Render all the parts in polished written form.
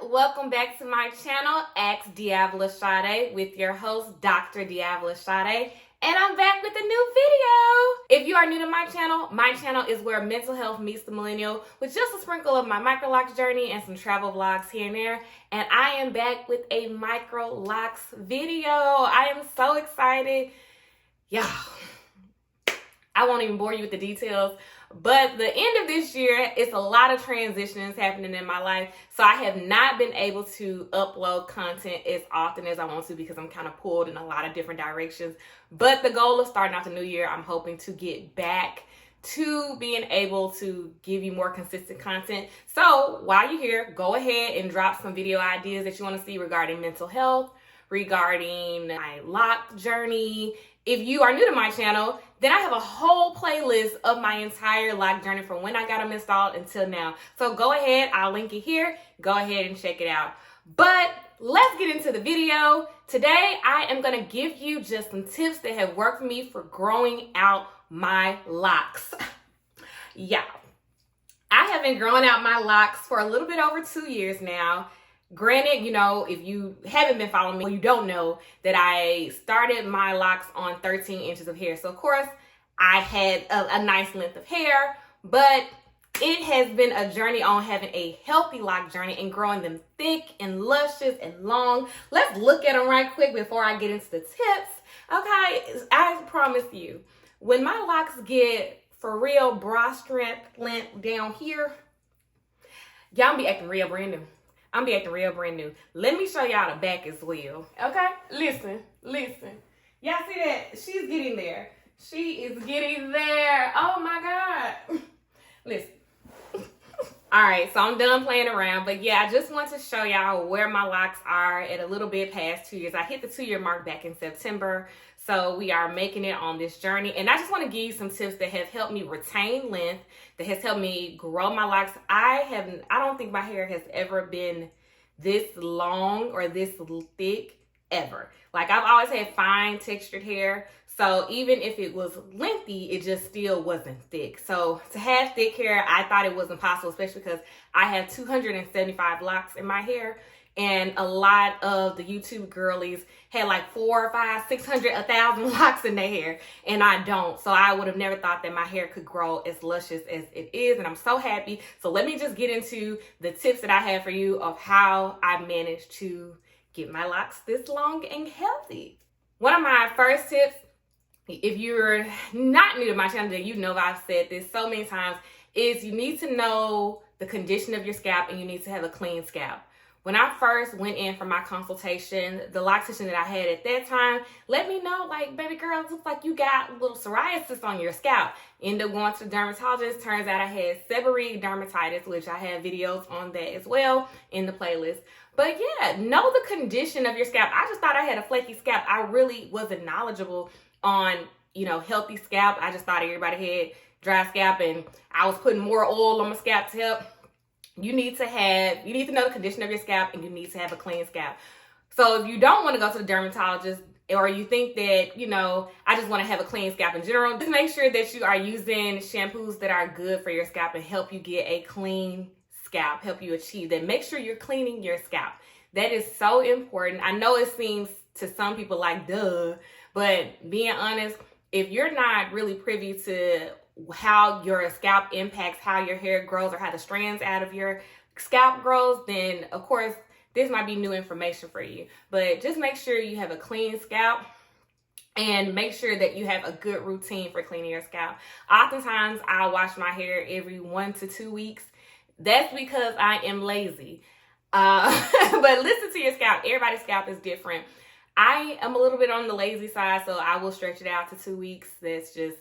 Welcome back to my channel, Ask DeAvila Sadé, with your host, Dr. DeAvila Sadé, and I'm back with a new video. If you are new to my channel is where mental health meets the millennial, with just a sprinkle of my Microlocs journey and some travel vlogs here and there. And I am back with a Microlocs video. I am so excited. Y'all, I won't even bore you with the details. But the end of this year, it's a lot of transitions happening in my life. So I have not been able to upload content as often as I want to because I'm kind of pulled in a lot of different directions. But the goal of starting out the new year, I'm hoping to get back to being able to give you more consistent content. So while you're here, go ahead and drop some video ideas that you want to see regarding mental health, regarding my lock journey. If you are new to my channel, then I have a whole playlist of my entire lock journey from when I got them installed until now. So go ahead, I'll link it here. Go ahead and check it out. But let's get into the video. Today, I am gonna give you just some tips that have worked for me for growing out my locks. Yeah, I have been growing out my locks for a little bit over 2 years now. Granted, you know, if you haven't been following me, you don't know that I started my locks on 13 inches of hair. So, of course, I had a nice length of hair, but it has been a journey on having a healthy lock journey and growing them thick and luscious and long. Let's look at them right quick before I get into the tips. Okay, I promise you, when my locks get for real bra strap length down here, y'all be acting real brand new. I'm be acting real brand new. Let me show y'all the back as well. Okay? Listen. Y'all see that? She's getting there. She is getting there. Oh my God. Listen. All right, so I'm done playing around. But yeah, I just want to show y'all where my locks are at a little bit past 2 years. I hit the 2-year mark back in September. So we are making it on this journey. And I just want to give you some tips that have helped me retain length, that has helped me grow my locks. I don't think my hair has ever been this long or this thick ever. Like, I've always had fine textured hair. So even if it was lengthy, it just still wasn't thick. So to have thick hair, I thought it wasn't possible, especially because I have 275 locks in my hair. And a lot of the YouTube girlies had like 400, 500, 600, 1,000 locks in their hair. And I don't. So I would have never thought that my hair could grow as luscious as it is. And I'm so happy. So let me just get into the tips that I have for you of how I managed to get my locks this long and healthy. One of my first tips, if you're not new to my channel, then you know I've said this so many times, is you need to know the condition of your scalp and you need to have a clean scalp. When I first went in for my consultation, the loctician that I had at that time let me know, like, baby girl, it looks like you got a little psoriasis on your scalp. Ended up going to the dermatologist. Turns out I had seborrheic dermatitis, which I have videos on that as well in the playlist. But yeah, know the condition of your scalp. I just thought I had a flaky scalp. I really wasn't knowledgeable on, you know, healthy scalp. I just thought everybody had dry scalp and I was putting more oil on my scalp to help. You need to know the condition of your scalp and you need to have a clean scalp. So if you don't want to go to the dermatologist, or you think that, you know, I just want to have a clean scalp in general, just make sure that you are using shampoos that are good for your scalp and help you get a clean scalp, help you achieve that. Make sure you're cleaning your scalp. That is so important. I know it seems to some people like duh, but being honest, if you're not really privy to how your scalp impacts how your hair grows or how the strands out of your scalp grows, then of course this might be new information for you. But just make sure you have a clean scalp and make sure that you have a good routine for cleaning your scalp. Oftentimes I wash my hair every 1 to 2 weeks. That's because I am lazy. But listen to your scalp. Everybody's scalp is different. I am a little bit on the lazy side, so I will stretch it out to 2 weeks. That's just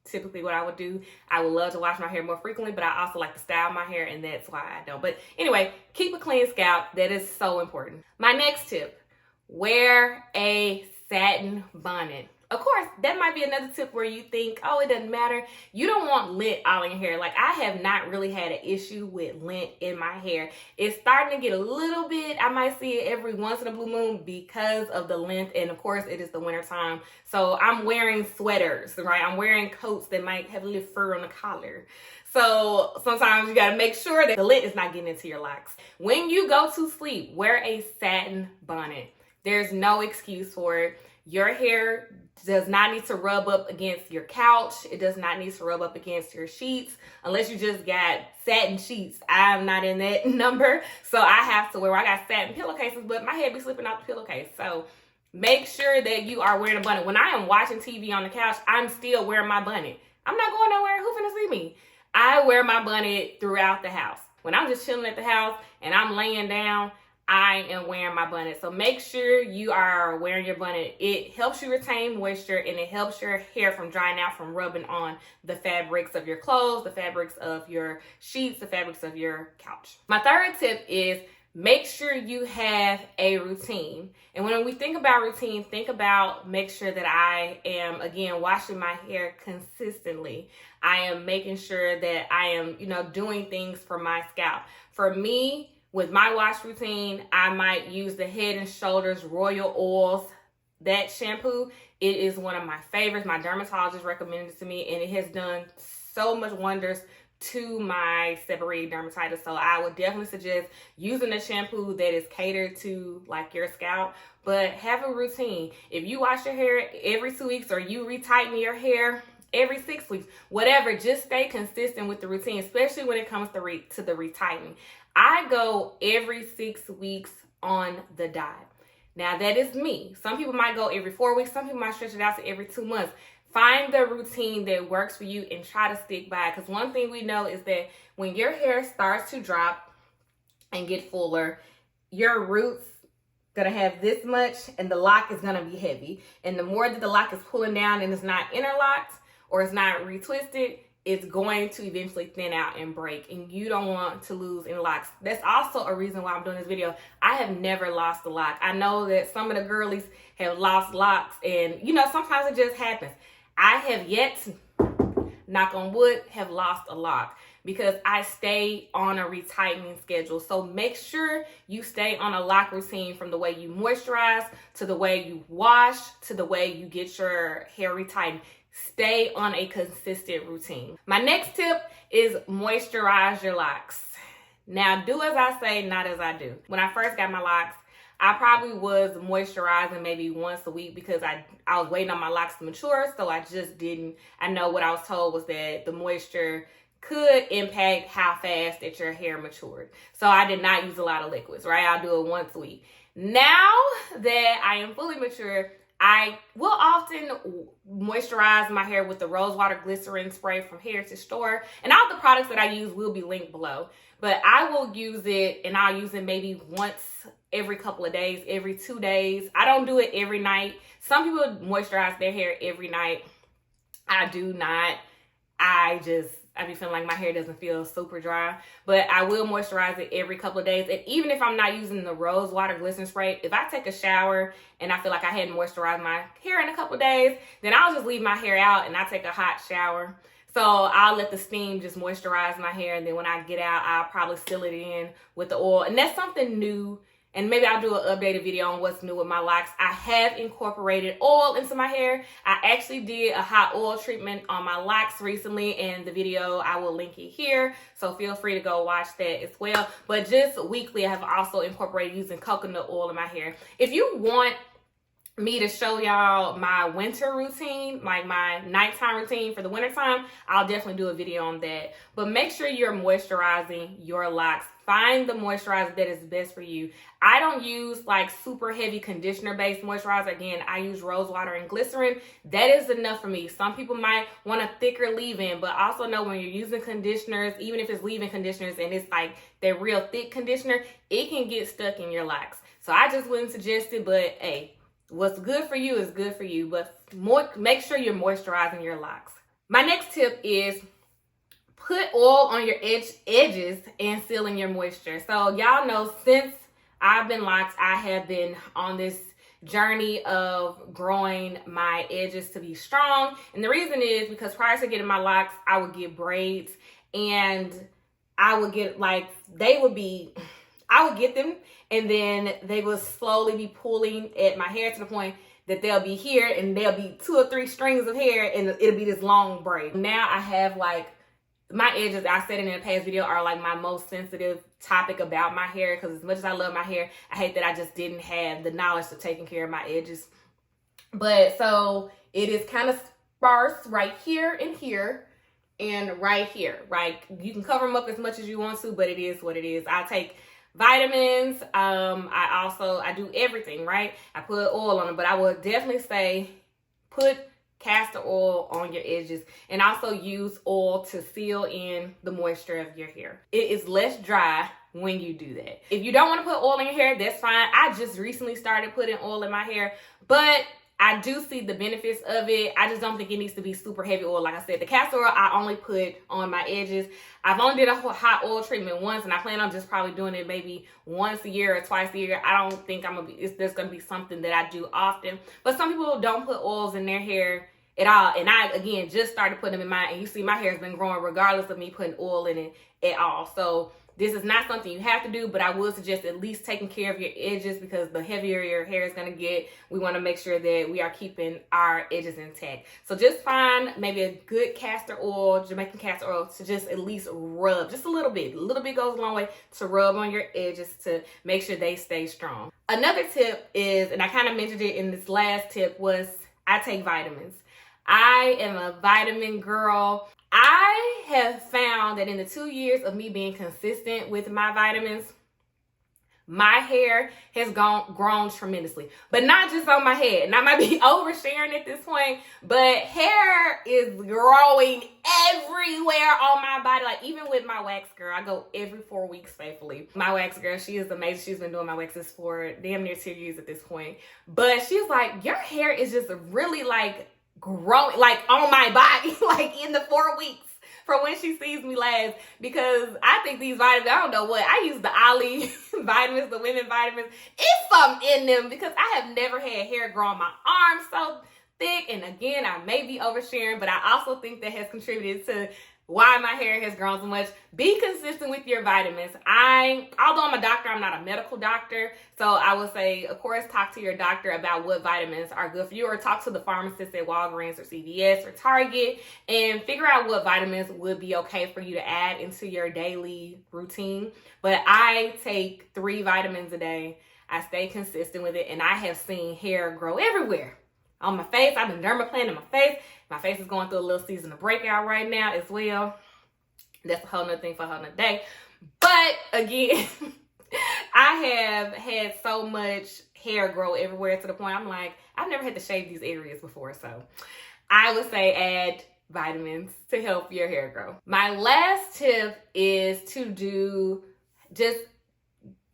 typically what I would do. I would love to wash my hair more frequently, but I also like to style my hair, and that's why I don't. But anyway, keep a clean scalp. That is so important. My next tip, wear a satin bonnet. Of course, that might be another tip where you think, oh, it doesn't matter. You don't want lint all in your hair. Like, I have not really had an issue with lint in my hair. It's starting to get a little bit, I might see it every once in a blue moon because of the length. And of course, it is the winter time. So I'm wearing sweaters, right? I'm wearing coats that might have a little fur on the collar. So sometimes you gotta make sure that the lint is not getting into your locks. When you go to sleep, wear a satin bonnet. There's no excuse for it. Your hair does not need to rub up against your couch. It does not need to rub up against your sheets unless you just got satin sheets. I'm not in that number, so I have to wear. I got satin pillowcases, but my head be slipping out the pillowcase. So make sure that you are wearing a bonnet. When I am watching TV on the couch, I'm still wearing my bonnet. I'm not going nowhere. Who finna see me? I wear my bonnet throughout the house. When I'm just chilling at the house and I'm laying down, I am wearing my bonnet. So make sure you are wearing your bonnet. It helps you retain moisture and it helps your hair from drying out from rubbing on the fabrics of your clothes, the fabrics of your sheets, the fabrics of your couch. My third tip is make sure you have a routine. And when we think about routine, think about make sure that I am, again, washing my hair consistently. I am making sure that I am, doing things for my scalp. For me, with my wash routine, I might use the Head and Shoulders Royal Oils. That shampoo, it is one of my favorites. My dermatologist recommended it to me, and it has done so much wonders to my seborrheic dermatitis. So I would definitely suggest using a shampoo that is catered to like your scalp, but have a routine. If you wash your hair every 2 weeks or you retighten your hair every 6 weeks, whatever, just stay consistent with the routine, especially when it comes to the retightening. I go every 6 weeks on the dot. Now that is me. Some people might go every 4 weeks. Some people might stretch it out to every 2 months. Find the routine that works for you and try to stick by it. Because one thing we know is that when your hair starts to drop and get fuller, your roots gonna have this much and the lock is gonna be heavy. And the more that the lock is pulling down and it's not interlocked or it's not retwisted, it's going to eventually thin out and break, and you don't want to lose any locks. That's also a reason why I'm doing this video. I have never lost a lock. I know that some of the girlies have lost locks, and sometimes it just happens. I have yet to, knock on wood, have lost a lock because I stay on a retightening schedule. So make sure you stay on a lock routine, from the way you moisturize to the way you wash to the way you get your hair retightened. Stay on a consistent routine. My next tip is moisturize your locks. Now, do as I say, not as I do. When I first got my locks, I probably was moisturizing maybe once a week because I was waiting on my locks to mature, so I just didn't. I know what I was told was that the moisture could impact how fast that your hair matured. So I did not use a lot of liquids, right? I'll do it once a week. Now that I am fully mature, I will often moisturize my hair with the rose water glycerin spray from Heritage Store. And all the products that I use will be linked below. But I will use it, and I'll use it maybe once every couple of days, every 2 days. I don't do it every night. Some people moisturize their hair every night. I do not. I be feeling like my hair doesn't feel super dry, but I will moisturize it every couple of days. And even if I'm not using the rose water glycerin spray, if I take a shower and I feel like I hadn't moisturized my hair in a couple of days, then I'll just leave my hair out and I take a hot shower. So I'll let the steam just moisturize my hair, and then when I get out, I'll probably seal it in with the oil. And that's something new. And maybe I'll do an updated video on what's new with my locks. I have incorporated oil into my hair. I actually did a hot oil treatment on my locks recently, and the video, I will link it here. So feel free to go watch that as well. But just weekly, I have also incorporated using coconut oil in my hair. If you want me to show y'all my winter routine, like my nighttime routine for the wintertime, I'll definitely do a video on that. But make sure you're moisturizing your locks. Find the moisturizer that is best for you. I don't use like super heavy conditioner based moisturizer. Again, I use rose water and glycerin. That is enough for me. Some people might want a thicker leave-in, but also know when you're using conditioners, even if it's leave-in conditioners and it's like that real thick conditioner, it can get stuck in your locks. So I just wouldn't suggest it, but hey, what's good for you is good for you, but make sure you're moisturizing your locks. My next tip is put oil on your edges and sealing your moisture. So y'all know, since I've been locked, I have been on this journey of growing my edges to be strong. And the reason is because prior to getting my locks, I would get braids, and I would get I would get them, and then they would slowly be pulling at my hair to the point that they'll be here and there'll be 2 or 3 strings of hair and it'll be this long braid. Now I have my edges, I said in a past video, are my most sensitive topic about my hair, because as much as I love my hair, I hate that I just didn't have the knowledge of taking care of my edges. But so it is kind of sparse right here and here and right here, right? You can cover them up as much as you want to, but it is what it is. I take vitamins. I do everything, right? I put oil on them, but I would definitely say put castor oil on your edges, and also use oil to seal in the moisture of your hair. It is less dry when you do that. If you don't want to put oil in your hair, that's fine. I just recently started putting oil in my hair, but I do see the benefits of it. I just don't think it needs to be super heavy oil. Like I said, the castor oil I only put on my edges. I've only did a hot oil treatment once, and I plan on just probably doing it maybe once a year or twice a year. I don't think there's gonna be something that I do often. But some people don't put oils in their hair at all. And I, again, just started putting them in mine, and you see my hair has been growing regardless of me putting oil in it at all. So this is not something you have to do, but I would suggest at least taking care of your edges, because the heavier your hair is going to get, we want to make sure that we are keeping our edges intact. So just find maybe a good castor oil, Jamaican castor oil, to just at least rub just a little bit. A little bit goes a long way to rub on your edges to make sure they stay strong. Another tip is, and I kind of mentioned it in this last tip, was I take vitamins. I am a vitamin girl. I have found that in the 2 years of me being consistent with my vitamins, my hair has grown tremendously. But not just on my head. And I might be oversharing at this point, but hair is growing everywhere on my body. Even with my wax girl, I go every 4 weeks faithfully. My wax girl, she is amazing. She's been doing my waxes for damn near 2 years at this point. But she's like, your hair is just really growing on my body in the 4 weeks from when she sees me last, because I think these vitamins, I don't know what, I use the Ollie vitamins, the women vitamins. It's something in them, because I have never had hair grow on my arms so thick. And again, I may be oversharing, but I also think that has contributed to why my hair has grown so much. Be consistent with your vitamins. Although I'm a doctor, I'm not a medical doctor. So I would say, of course, talk to your doctor about what vitamins are good for you, or talk to the pharmacist at Walgreens or CVS or Target and figure out what vitamins would be okay for you to add into your daily routine. But I take 3 vitamins a day. I stay consistent with it, and I have seen hair grow everywhere. On my face, I've been dermaplaning my face. My face is going through a little season of breakout right now as well. That's a whole nother thing for a whole nother day. But again, I have had so much hair grow everywhere to the point I'm like, I've never had to shave these areas before. So I would say add vitamins to help your hair grow. My last tip is to do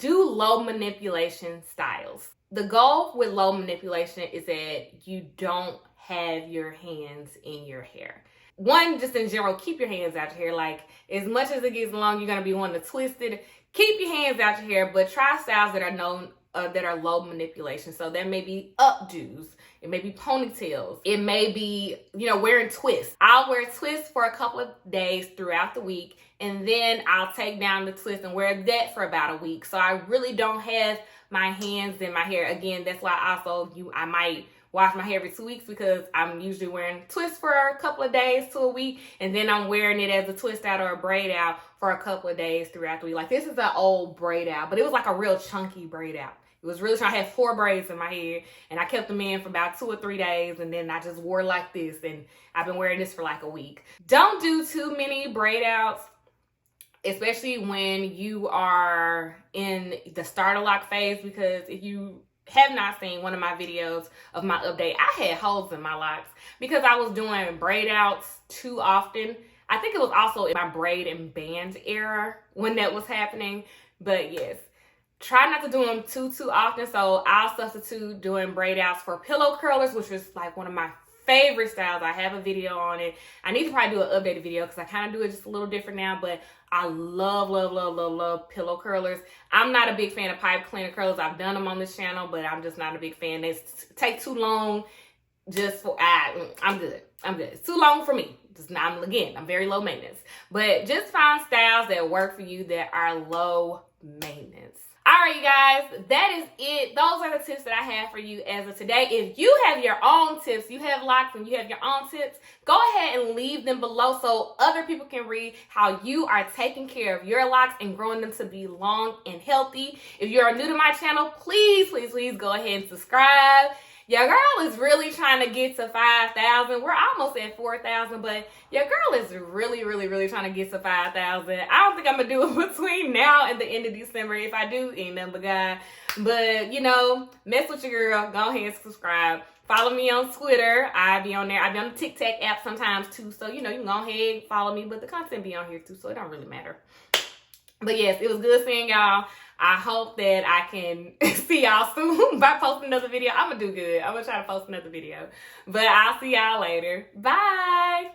low manipulation styles. The goal with low manipulation is that you don't have your hands in your hair. One, just in general, keep your hands out your hair. As much as it gets long, you're going to be wanting to twist it. Keep your hands out your hair, but try styles that are low manipulation. So that may be updos. It may be ponytails. It may be, wearing twists. I'll wear twists for a couple of days throughout the week, and then I'll take down the twist and wear that for about a week. So I really don't have my hands in my hair. Again, that's why I might wash my hair every 2 weeks, because I'm usually wearing twists for a couple of days to a week, and then I'm wearing it as a twist out or a braid out for a couple of days throughout the week. This is an old braid out, but it was a real chunky braid out. It was really trying. I had 4 braids in my hair, and I kept them in for about 2 or 3 days, and then I just wore like this, and I've been wearing this for a week. Don't do too many braid outs, especially when you are in the starter lock phase, because if you have not seen one of my videos of my update, I had holes in my locks because I was doing braid outs too often. I think it was also in my braid and band era when that was happening. But yes, try not to do them too often. So I'll substitute doing braid outs for pillow curlers, which was one of my favorite styles. I have a video on it. I need to probably do an updated video because I kind of do it just a little different now, but I love pillow curlers. I'm not a big fan of pipe cleaner curlers. I've done them on this channel, but I'm just not a big fan. They take too long just for, I'm good. It's too long for me. Just not, again, I'm very low maintenance. But just find styles that work for you that are low maintenance. All right, you guys, that is it. Those are the tips that I have for you as of today. If you have your own tips, you have locks and you have your own tips, go ahead and leave them below so other people can read how you are taking care of your locks and growing them to be long and healthy. If you're new to my channel, please go ahead and subscribe. Your girl is really trying to get to 5,000. We're almost at 4,000, but your girl is really trying to get to 5,000. I don't think I'm going to do it between now and the end of December. If I do, ain't nothing but God. But, you know, mess with your girl. Go ahead and subscribe. Follow me on Twitter. I be on there. I be on the TikTok app sometimes, too. So, you know, you can go ahead and follow me. But the content be on here, too, so it don't really matter. But, yes, it was good seeing y'all. I hope that I can see y'all soon by posting another video. I'm going to do good. I'm going to try to post another video. But I'll see y'all later. Bye.